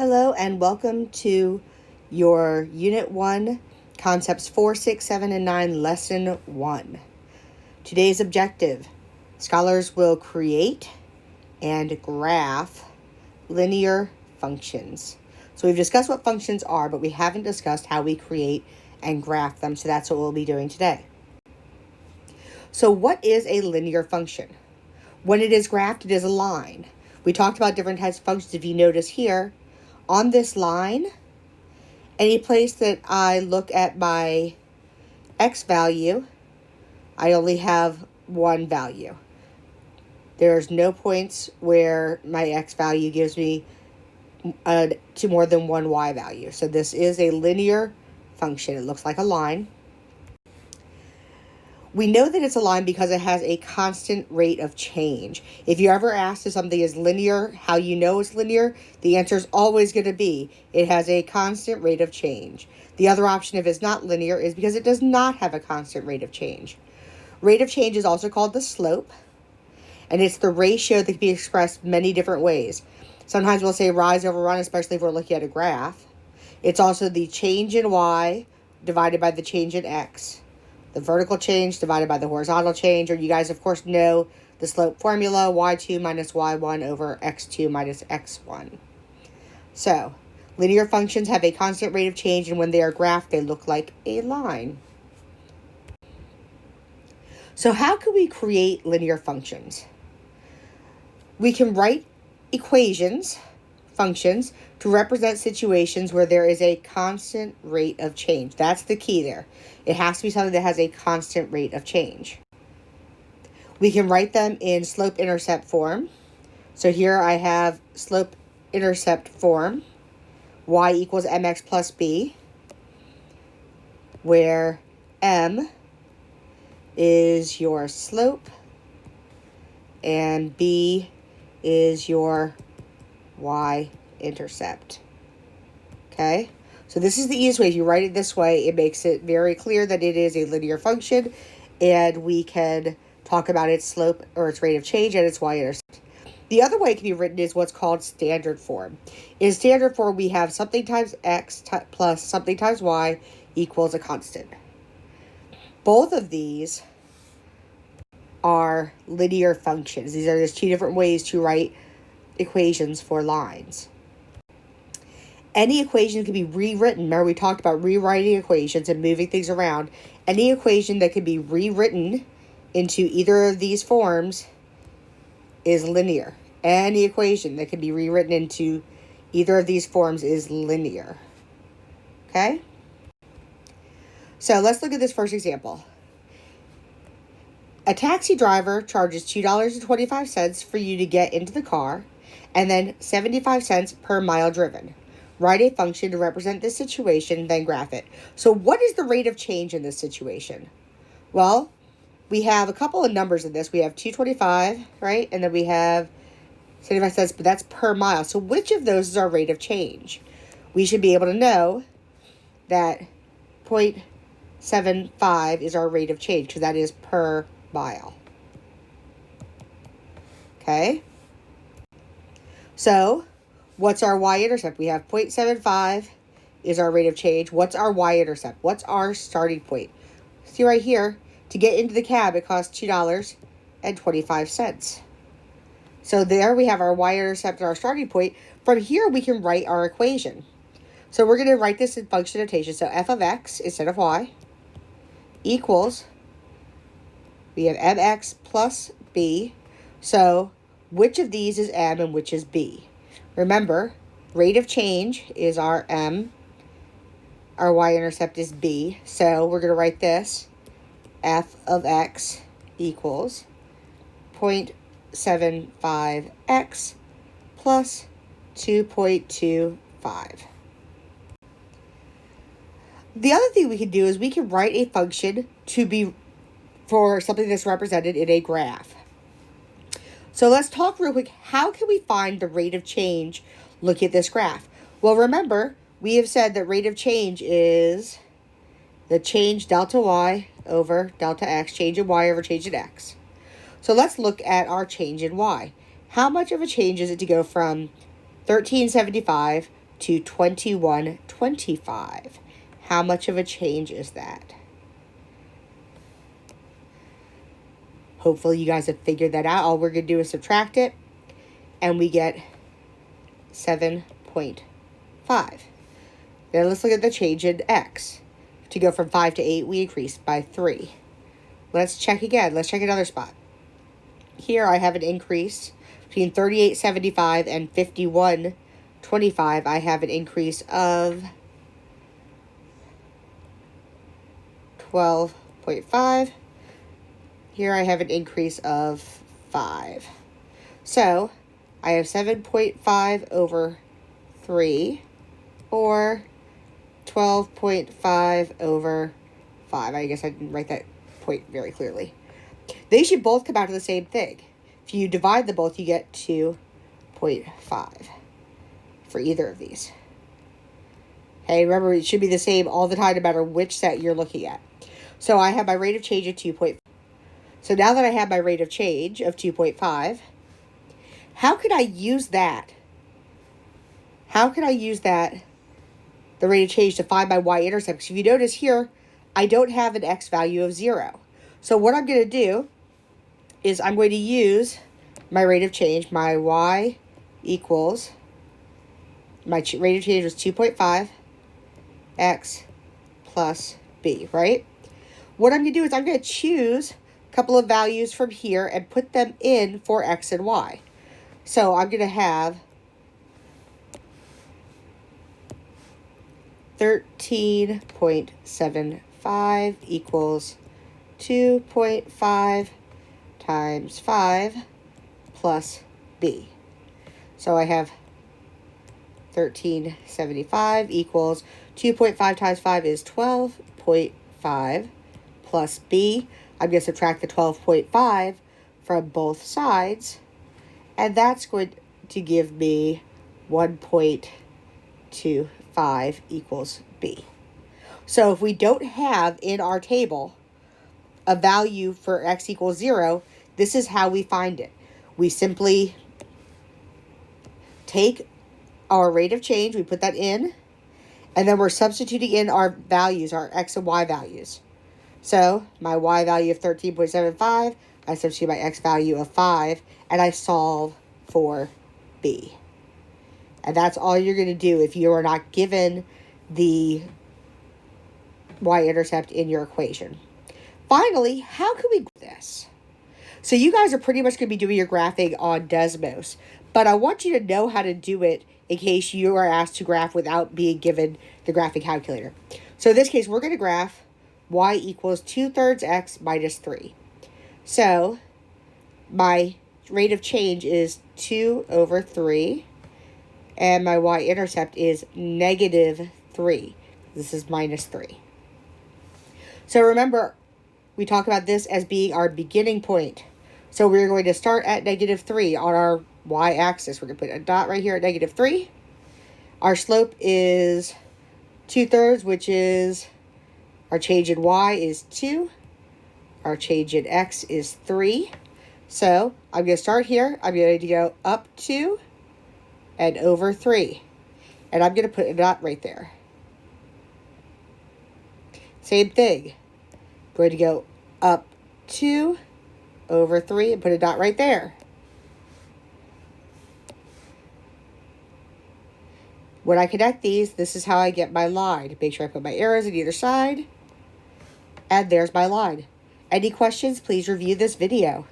Hello and welcome to your Unit 1, Concepts 4, 6, 7, and 9, Lesson 1. Today's objective: scholars will create and graph linear functions. So we've discussed what functions are, but we haven't discussed how we create and graph them, so that's what we'll be doing today. So what is a linear function? When it is graphed, it is a line. We talked about different types of functions. If you notice here, on this line, any place that I look at my x value, I only have one value. There's no points where my x value gives me to more than one y value. So this is a linear function. It looks like a line. We know that it's a line because it has a constant rate of change. If you're ever asked if something is linear, how you know it's linear, the answer is always going to be it has a constant rate of change. The other option, if it's not linear, is because it does not have a constant rate of change. Rate of change is also called the slope, and it's the ratio that can be expressed many different ways. Sometimes we'll say rise over run, especially if we're looking at a graph. It's also the change in y divided by the change in x. The vertical change divided by the horizontal change, or you guys, of course, know the slope formula, y2 minus y1 over x2 minus x1. So, linear functions have a constant rate of change, and when they are graphed, they look like a line. So how can we create linear functions? We can write functions, to represent situations where there is a constant rate of change. That's the key there. It has to be something that has a constant rate of change. We can write them in slope-intercept form. So here I have slope-intercept form, y equals mx plus b, where m is your slope and b is your y-intercept. Okay, so this is the easiest way. If you write it this way, it makes it very clear that it is a linear function, and we can talk about its slope or its rate of change and its y-intercept. The other way it can be written is what's called standard form. In standard form, we have something times x plus something times y equals a constant. Both of these are linear functions. These are just two different ways to write equations for lines. Any equation can be rewritten. Remember, we talked about rewriting equations and moving things around. Any equation that can be rewritten into either of these forms is linear. Any equation that can be rewritten into either of these forms is linear. Okay? So let's look at this first example. A taxi driver charges $2.25 for you to get into the car, and then 75 cents per mile driven. Write a function to represent this situation, then graph it. So what is the rate of change in this situation? Well, we have a couple of numbers in this. We have 225, right? And then we have 75 cents, but that's per mile. So which of those is our rate of change? We should be able to know that 0.75 is our rate of change, because that is per mile. Okay? So, what's our y-intercept? We have 0.75 is our rate of change. What's our y-intercept? What's our starting point? See right here, to get into the cab, it costs $2.25. So there we have our y-intercept and our starting point. From here, we can write our equation. So we're going to write this in function notation. So f of x instead of y equals, we have mx plus b. So which of these is m and which is b? Remember, rate of change is our m. Our y-intercept is b. So we're going to write this. F of x equals 0.75x plus 2.25. The other thing we can do is we can write a function to be for something that's represented in a graph. So let's talk real quick. How can we find the rate of change looking at this graph? Well, remember, we have said that rate of change is the change delta y over delta x, change in y over change in x. So let's look at our change in y. How much of a change is it to go from 1375 to 2125. How much of a change is that? Hopefully you guys have figured that out. All we're going to do is subtract it, and we get 7.5. Now let's look at the change in x. To go from 5 to 8, we increased by 3. Let's check again. Let's check another spot. Here I have an increase between 38.75 and 51.25. I have an increase of 12.5. Here I have an increase of 5. So I have 7.5 over 3, or 12.5 over 5. I guess I didn't write that point very clearly. They should both come out to the same thing. If you divide them both, you get 2.5 for either of these. Okay, remember, it should be the same all the time, no matter which set you're looking at. So I have my rate of change of 2.5. So now that I have my rate of change of 2.5, how could I use that? How can I use that, the rate of change, to find my y-intercept? Because if you notice here, I don't have an x value of 0. So what I'm going to do is I'm going to use my rate of change. My y equals, my rate of change was 2.5 x plus b, right? What I'm going to do is I'm going to choose a couple of values from here and put them in for x and y. So I'm going to have 13.75 equals 2.5 times 5 plus b. So I have 1375 equals 2.5 times 5 is 12.5 plus b. I'm going to subtract the 12.5 from both sides, and that's going to give me 1.25 equals b. So if we don't have in our table a value for x equals 0, this is how we find it. We simply take our rate of change, we put that in, and then we're substituting in our values, our x and y values. So my y value of 13.75, I substitute my x value of 5, and I solve for b. And that's all you're going to do if you are not given the y-intercept in your equation. Finally, how can we do this? So you guys are pretty much going to be doing your graphing on Desmos, but I want you to know how to do it in case you are asked to graph without being given the graphing calculator. So in this case, we're going to graph y equals 2/3 x minus 3. So my rate of change is 2 over 3, and my y-intercept is -3. This is minus 3. So remember, we talk about this as being our beginning point. So we're going to start at -3 on our y-axis. We're going to put a dot right here at -3. Our slope is 2/3, which is, our change in y is 2. Our change in x is 3. So I'm going to start here. I'm going to go up 2 and over 3. And I'm going to put a dot right there. Same thing. I'm going to go up 2 over 3 and put a dot right there. When I connect these, this is how I get my line. Make sure I put my arrows on either side. And there's my line. Any questions, please review this video.